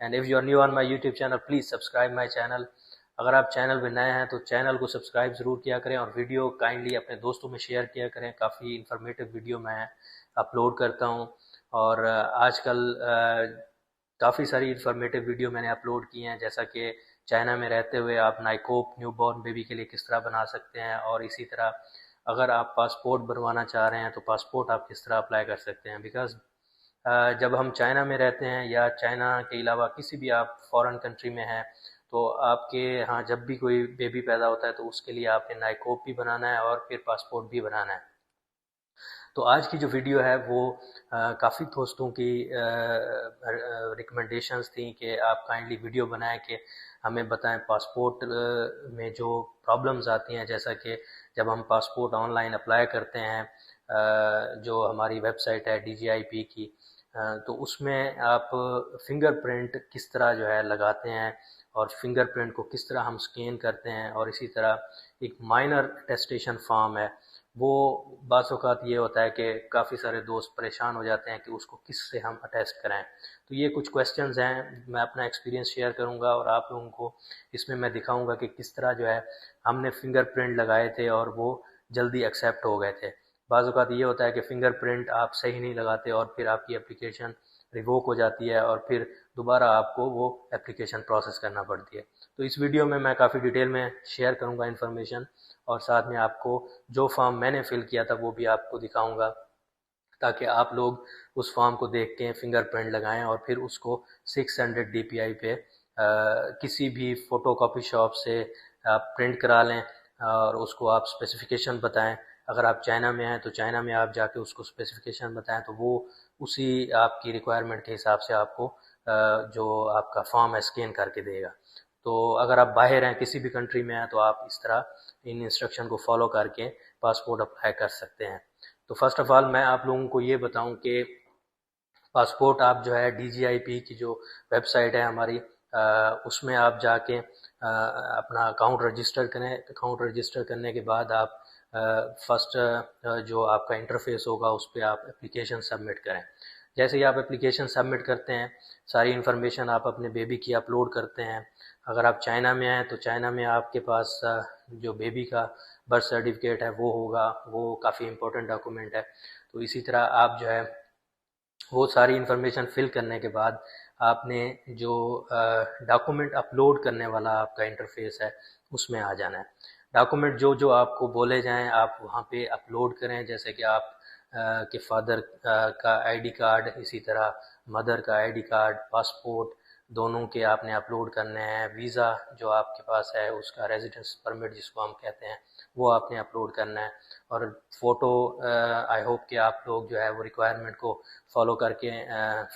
And if you are new on my YouTube channel, please subscribe my channel. اگر آپ channel پہ نئے ہیں تو چینل کو سبسکرائب ضرور کیا کریں اور ویڈیو کائنڈلی اپنے دوستوں میں شیئر کیا کریں. کافی انفارمیٹیو ویڈیو میں اپلوڈ کرتا ہوں اور آج کل کافی ساری انفارمیٹیو ویڈیو میں نے اپلوڈ کی ہیں، جیسا کہ چائنا میں رہتے ہوئے آپ نائکوپ نیو بورن بیبی کے لیے کس طرح بنا سکتے ہیں، اور اسی طرح اگر آپ پاسپورٹ بنوانا چاہ رہے ہیں تو پاسپورٹ آپ کس طرح اپلائی کر سکتے ہیں. بیکاز جب ہم چائنا میں رہتے ہیں یا چائنا کے علاوہ کسی بھی آپ فورن کنٹری میں ہیں تو آپ کے ہاں جب بھی کوئی بیبی پیدا ہوتا ہے تو اس کے لیے آپ نے نائکوپ بھی بنانا ہے اور پھر پاسپورٹ بھی بنانا ہے. تو آج کی جو ویڈیو ہے وہ کافی دوستوں کی ریکمنڈیشنز تھیں کہ آپ کائنڈلی ویڈیو بنائیں کہ ہمیں بتائیں پاسپورٹ میں جو پرابلمز آتی ہیں، جیسا کہ جب ہم پاسپورٹ آن لائن اپلائی کرتے ہیں، جو ہماری ویب سائٹ ہے DGIP کی، تو اس میں آپ فنگر پرنٹ کس طرح جو ہے لگاتے ہیں اور فنگر پرنٹ کو کس طرح ہم سکین کرتے ہیں، اور اسی طرح ایک مائنر اٹیسٹیشن فارم ہے، وہ بعض اوقات یہ ہوتا ہے کہ کافی سارے دوست پریشان ہو جاتے ہیں کہ اس کو کس سے ہم اٹیسٹ کرائیں. تو یہ کچھ کویسچنز ہیں، میں اپنا ایکسپیرینس شیئر کروں گا اور آپ لوگوں کو اس میں دکھاؤں گا کہ کس طرح جو ہے ہم نے فنگر پرنٹ لگائے تھے اور وہ جلدی ایکسیپٹ ہو گئے تھے. بعض اوقات یہ ہوتا ہے کہ فنگر پرنٹ آپ صحیح نہیں لگاتے اور پھر آپ کی اپلیکیشن ریووک ہو جاتی ہے اور پھر دوبارہ آپ کو وہ اپلیکیشن پروسیس کرنا پڑتی ہے. تو اس ویڈیو میں کافی ڈیٹیل میں شیئر کروں گا انفارمیشن، اور ساتھ میں آپ کو جو فارم میں نے فل کیا تھا وہ بھی آپ کو دکھاؤں گا تاکہ آپ لوگ اس فارم کو دیکھ کے فنگر پرنٹ لگائیں اور پھر اس کو 600 DPI پہ کسی بھی فوٹو کاپی شاپ سے آپ پرنٹ کرا لیں اور اس کو آپ اسپیسیفیکیشن بتائیں. اگر آپ چائنا میں ہیں تو چائنا میں آپ جا کے اس کو اسپیسیفیکیشن بتائیں تو وہ اسی آپ کی ریکوائرمنٹ کے حساب سے آپ کو جو آپ کا فارم ہے اسکین کر کے دے گا. تو اگر آپ باہر ہیں کسی بھی کنٹری میں ہیں تو آپ اس طرح ان انسٹرکشن کو فالو کر کے پاسپورٹ اپلائی کر سکتے ہیں. تو فرسٹ آف آل میں آپ لوگوں کو یہ بتاؤں کہ پاسپورٹ آپ جو ہے DGIP کی جو ویب سائٹ ہے ہماری، اس میں آپ جا کے اپنا اکاؤنٹ رجسٹر کریں. اکاؤنٹ رجسٹر کرنے کے بعد آپ فرسٹ جو آپ کا انٹرفیس ہوگا اس پہ آپ اپلیکیشن سبمٹ کریں. جیسے ہی آپ اپلیکیشن سبمٹ کرتے ہیں ساری انفارمیشن آپ اپنے بیبی کی اپلوڈ کرتے ہیں. اگر آپ چائنا میں ہیں تو چائنا میں آپ کے پاس جو بیبی کا برتھ سرٹیفکیٹ ہے وہ ہوگا، وہ کافی امپورٹنٹ ڈاکومنٹ ہے. تو اسی طرح آپ جو ہے وہ ساری انفارمیشن فل کرنے کے بعد آپ نے جو ڈاکومنٹ اپلوڈ کرنے والا آپ کا انٹرفیس ہے اس میں آ جانا ہے. ڈاکومنٹ جو آپ کو بولے جائیں آپ وہاں پہ اپلوڈ کریں، جیسے کہ آپ کے فادر کا ID کارڈ، اسی طرح مدر کا ID کارڈ، پاسپورٹ دونوں کے آپ نے اپلوڈ کرنے ہیں. ویزا جو آپ کے پاس ہے اس کا ریزیڈنس پرمٹ جس کو ہم کہتے ہیں وہ آپ نے اپلوڈ کرنا ہے. اور فوٹو آئی ہوپ کہ آپ لوگ جو ہے وہ ریکوائرمنٹ کو فالو کر کے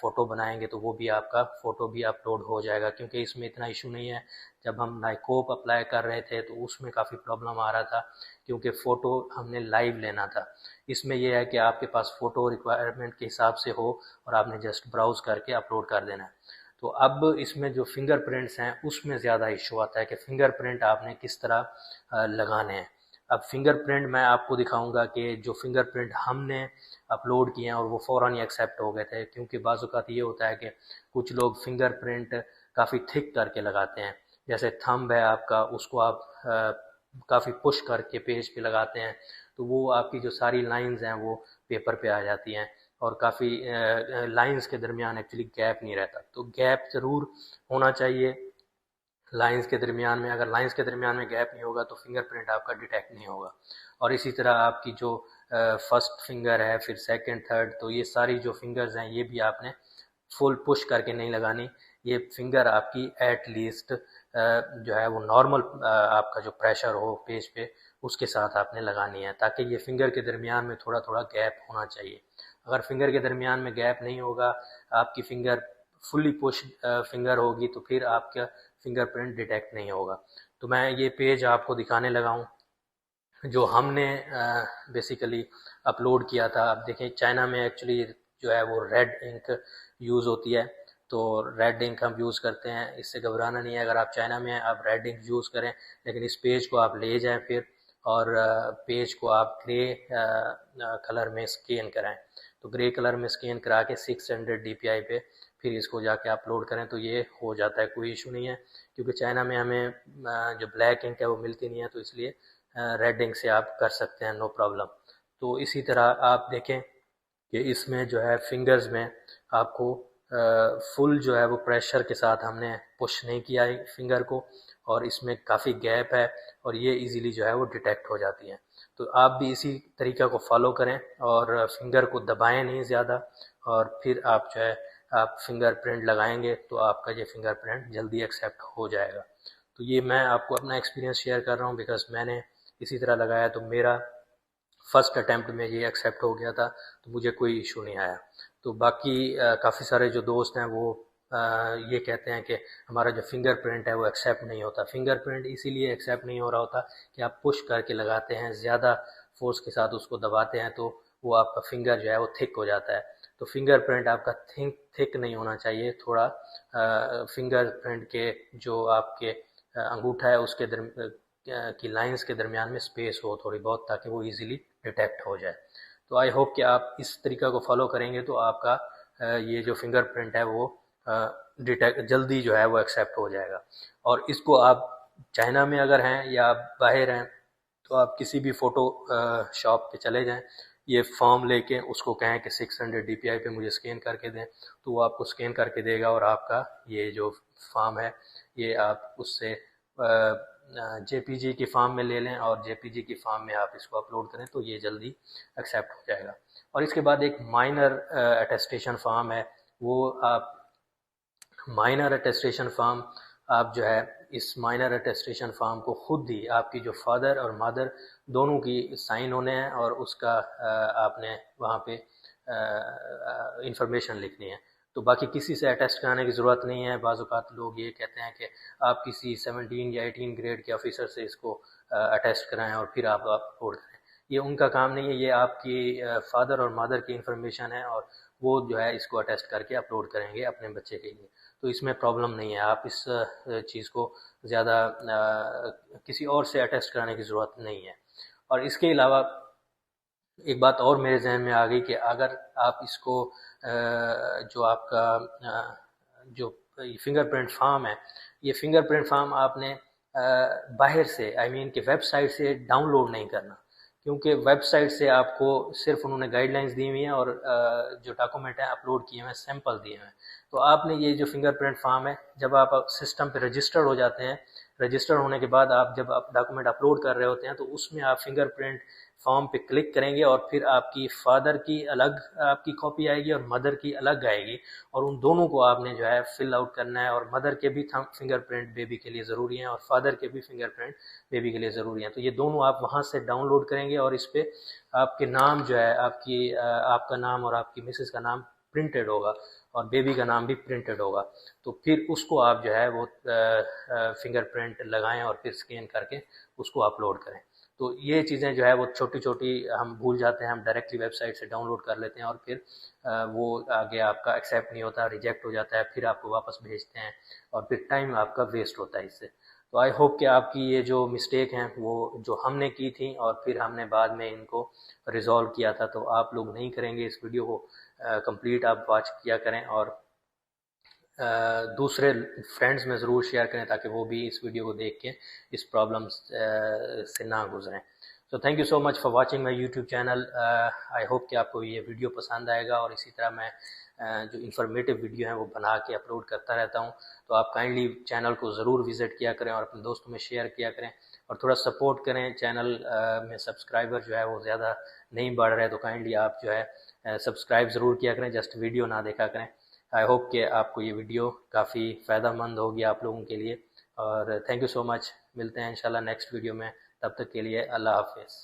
فوٹو بنائیں گے تو وہ بھی آپ کا فوٹو بھی اپلوڈ ہو جائے گا، کیونکہ اس میں اتنا ایشو نہیں ہے. جب ہم نائکوپ اپلائی کر رہے تھے تو اس میں کافی پرابلم آ رہا تھا کیونکہ فوٹو ہم نے لائیو لینا تھا. اس میں یہ ہے کہ آپ کے پاس فوٹو ریکوائرمنٹ کے حساب سے ہو اور آپ نے جسٹ براؤز کر کے اپلوڈ کر دینا ہے. تو اب اس میں جو فنگر پرنٹس ہیں اس میں زیادہ ایشو آتا ہے کہ فنگر پرنٹ آپ نے کس طرح لگانے ہیں. اب فنگر پرنٹ میں آپ کو دکھاؤں گا کہ جو فنگر پرنٹ ہم نے اپلوڈ کیے ہیں اور وہ فوراً ہی ایکسیپٹ ہو گئے تھے، کیونکہ بعض اوقات یہ ہوتا ہے کہ کچھ لوگ فنگر پرنٹ کافی تھک کر کے لگاتے ہیں. جیسے تھمب ہے آپ کا، اس کو آپ کافی پش کر کے پیج پہ لگاتے ہیں تو وہ آپ کی جو ساری لائنز ہیں وہ پیپر پہ آ جاتی ہیں اور کافی لائنز کے درمیان ایکچولی گیپ نہیں رہتا. تو گیپ ضرور ہونا چاہیے لائنز کے درمیان میں. اگر لائنز کے درمیان میں گیپ نہیں ہوگا تو فنگر پرنٹ آپ کا ڈیٹیکٹ نہیں ہوگا. اور اسی طرح آپ کی جو فرسٹ فنگر ہے، پھر سیکنڈ، تھرڈ، تو یہ ساری جو فنگرز ہیں یہ بھی آپ نے فل پش کر کے نہیں لگانی. یہ فنگر آپ کی ایٹ لیسٹ جو ہے وہ نارمل آپ کا جو پریشر ہو پیج پہ اس کے ساتھ آپ نے لگانی ہے، تاکہ یہ فنگر کے درمیان میں تھوڑا تھوڑا گیپ ہونا چاہیے. اگر فنگر کے درمیان میں گیپ نہیں ہوگا، آپ کی فنگر فلی پش فنگر ہوگی تو پھر آپ کا فنگر پرنٹ ڈیٹیکٹ نہیں ہوگا. تو میں یہ پیج آپ کو دکھانے لگا ہوں جو ہم نے بیسیکلی اپلوڈ کیا تھا. اب دیکھیں چائنا میں ایکچولی جو ہے وہ ریڈ انک یوز ہوتی ہے، تو ریڈ انک ہم یوز کرتے ہیں. اس سے گھبرانا نہیں ہے، اگر آپ چائنا میں ہیں آپ ریڈ انک یوز کریں، لیکن اس پیج کو آپ لے جائیں پھر اور پیج کو آپ گرے کلر میں اسکین کریں. تو گرے کلر میں اسکین کرا کے 600 DPI پہ پھر اس کو جا کے اپلوڈ کریں تو یہ ہو جاتا ہے، کوئی ایشو نہیں ہے، کیونکہ چائنا میں ہمیں جو بلیک انک ہے وہ ملتی نہیں ہے، تو اس لیے ریڈ انک سے آپ کر سکتے ہیں، نو پرابلم۔ تو اسی طرح آپ دیکھیں کہ اس میں جو ہے فنگرز میں آپ کو فل جو ہے وہ پریشر کے ساتھ ہم نے پش نہیں کیا ہے فنگر کو، اور اس میں کافی گیپ ہے اور یہ ایزیلی جو ہے وہ ڈیٹیکٹ ہو جاتی ہیں۔ تو آپ بھی اسی طریقہ کو فالو کریں اور فنگر کو دبائیں نہیں زیادہ، اور پھر آپ جو ہے آپ فنگر پرنٹ لگائیں گے تو آپ کا یہ فنگر پرنٹ جلدی ایکسیپٹ ہو جائے گا۔ تو یہ میں آپ کو اپنا ایکسپیرینس شیئر کر رہا ہوں، بیکاز میں نے اسی طرح لگایا تو میرا فرسٹ اٹیمپٹ میں یہ ایکسیپٹ ہو گیا تھا، تو مجھے کوئی ایشو نہیں آیا۔ تو باقی کافی سارے جو دوست ہیں وہ یہ کہتے ہیں کہ ہمارا جو فنگر پرنٹ ہے وہ ایکسیپٹ نہیں ہوتا۔ فنگر پرنٹ اسی لیے ایکسیپٹ نہیں ہو رہا ہوتا کہ آپ پش کر کے لگاتے ہیں، زیادہ فورس کے ساتھ اس کو دباتے ہیں تو وہ آپ کا فنگر جو ہے وہ تھک ہو جاتا ہے۔ تو فنگر پرنٹ آپ کا تھک نہیں ہونا چاہیے، تھوڑا فنگر پرنٹ کے جو آپ کے انگوٹھا ہے اس کے کی لائنز کے درمیان میں سپیس ہو تھوڑی بہت، تاکہ وہ ایزیلی ڈیٹیکٹ ہو جائے۔ تو آئی ہوپ کہ آپ اس طریقہ کو فالو کریں گے تو آپ کا یہ جو فنگر پرنٹ ہے وہ جلدی جو ہے وہ ایکسیپٹ ہو جائے گا۔ اور اس کو آپ چائنا میں اگر ہیں یا باہر ہیں تو آپ کسی بھی فوٹو شاپ پہ چلے جائیں، یہ فارم لے کے اس کو کہیں کہ 600 DPI پہ مجھے اسکین کر کے دیں، تو وہ آپ کو اسکین کر کے دے گا، اور آپ کا یہ جو فارم ہے یہ آپ اس سے JPG کی فارم میں لے لیں، اور JPG کی فارم میں آپ اس کو اپلوڈ کریں تو یہ جلدی ایکسیپٹ ہو جائے گا۔ اور اس کے بعد ایک مائنر اٹیسٹیشن فارم ہے، وہ آپ مائنر اٹیسٹیشن فارم آپ جو ہے اس مائنر اٹیسٹیشن فارم کو خود ہی آپ کی جو فادر اور مادر دونوں کی سائن ہونے ہیں، اور اس کا آپ نے وہاں پہ انفارمیشن لکھنی ہے۔ تو باقی کسی سے اٹیسٹ کرانے کی ضرورت نہیں ہے۔ بعض اوقات لوگ یہ کہتے ہیں کہ آپ کسی 17 یا 18 گریڈ کے آفیسر سے اس کو اٹیسٹ کرائیں اور پھر آپ اپلوڈ کریں، یہ ان کا کام نہیں ہے، یہ آپ کی فادر اور مادر کی انفارمیشن ہے، اور وہ جو ہے اس کو اٹیسٹ کر کے اپلوڈ کریں گے اپنے بچے کے لیے۔ تو اس میں پرابلم نہیں ہے، آپ اس چیز کو زیادہ کسی اور سے اٹیسٹ کرانے کی ضرورت نہیں ہے۔ اور اس کے علاوہ ایک بات اور میرے ذہن میں آ گئی کہ اگر آپ اس کو جو آپ کا جو فنگر پرنٹ فارم ہے، یہ فنگر پرنٹ فارم آپ نے باہر سے کہ ویب سائٹ سے ڈاؤن لوڈ نہیں کرنا، کیونکہ ویب سائٹ سے آپ کو صرف انہوں نے گائیڈ لائنز دی ہوئی ہیں اور جو ڈاکومنٹ ہیں اپلوڈ کیے ہوئے ہیں، سیمپل دیے ہوئے ہیں۔ تو آپ نے یہ جو فنگر پرنٹ فارم ہے، جب آپ سسٹم پہ رجسٹرڈ ہو جاتے ہیں، رجسٹر ہونے کے بعد آپ جب آپ ڈاکومنٹ اپلوڈ کر رہے ہوتے ہیں تو اس میں آپ فنگر پرنٹ فارم پہ کلک کریں گے، اور پھر آپ کی فادر کی الگ آپ کی کاپی آئے گی اور مدر کی الگ آئے گی، اور ان دونوں کو آپ نے جو ہے فل آؤٹ کرنا ہے، اور مدر کے بھی فنگر پرنٹ بیبی کے لیے ضروری ہیں اور فادر کے بھی فنگر پرنٹ بیبی کے لیے ضروری ہیں۔ تو یہ دونوں آپ وہاں سے ڈاؤن لوڈ کریں گے، اور اس پہ آپ کے نام جو ہے آپ کا نام اور آپ کی مسز کا نام پرنٹڈ ہوگا، اور بیبی کا نام بھی پرنٹڈ ہوگا۔ تو پھر اس کو آپ جو ہے وہ فنگر پرنٹ لگائیں اور پھر اسکین کر کے اس کو اپلوڈ کریں۔ تو یہ چیزیں جو ہے وہ چھوٹی چھوٹی ہم بھول جاتے ہیں، ہم ڈائریکٹلی ویب سائٹ سے ڈاؤن لوڈ کر لیتے ہیں، اور پھر وہ آگے آپ کا ایکسیپٹ نہیں ہوتا، ریجیکٹ ہو جاتا ہے، پھر آپ کو واپس بھیجتے ہیں، اور پھر ٹائم آپ کا ویسٹ ہوتا ہے اس سے۔ تو آئی ہوپ کہ آپ کی یہ جو مسٹیک ہیں وہ جو ہم نے کی تھیں اور پھر ہم نے بعد میں ان کو ریزالو کیا تھا، تو آپ لوگ نہیں کریں گے۔ اس ویڈیو کو کمپلیٹ آپ واچ کیا کریں، اور دوسرے فرینڈز میں ضرور شیئر کریں تاکہ وہ بھی اس ویڈیو کو دیکھ کے اس پرابلم سے نہ گزریں۔ So thank you so much for watching my YouTube channel. I hope کہ آپ کو یہ ویڈیو پسند آئے گا، اور اسی طرح میں جو انفارمیٹیو ویڈیو ہیں وہ بنا کے اپلوڈ کرتا رہتا ہوں۔ تو آپ کائنڈلی چینل کو ضرور وزٹ کیا کریں اور اپنے دوستوں میں شیئر کیا کریں، اور تھوڑا سپورٹ کریں۔ چینل میں سبسکرائبر جو ہے وہ زیادہ نہیں بڑھ رہے، تو کائنڈلی آپ جو ہے سبسکرائب ضرور کیا کریں، جسٹ ویڈیو نہ دیکھا کریں۔ آئی ہوپ کہ آپ کو یہ ویڈیو کافی فائدہ مند ہوگی آپ لوگوں کے لیے، اور تھینک یو سو مچ۔ ملتے ہیں انشاءاللہ نیکسٹ ویڈیو میں، تب تک کے لیے اللہ حافظ۔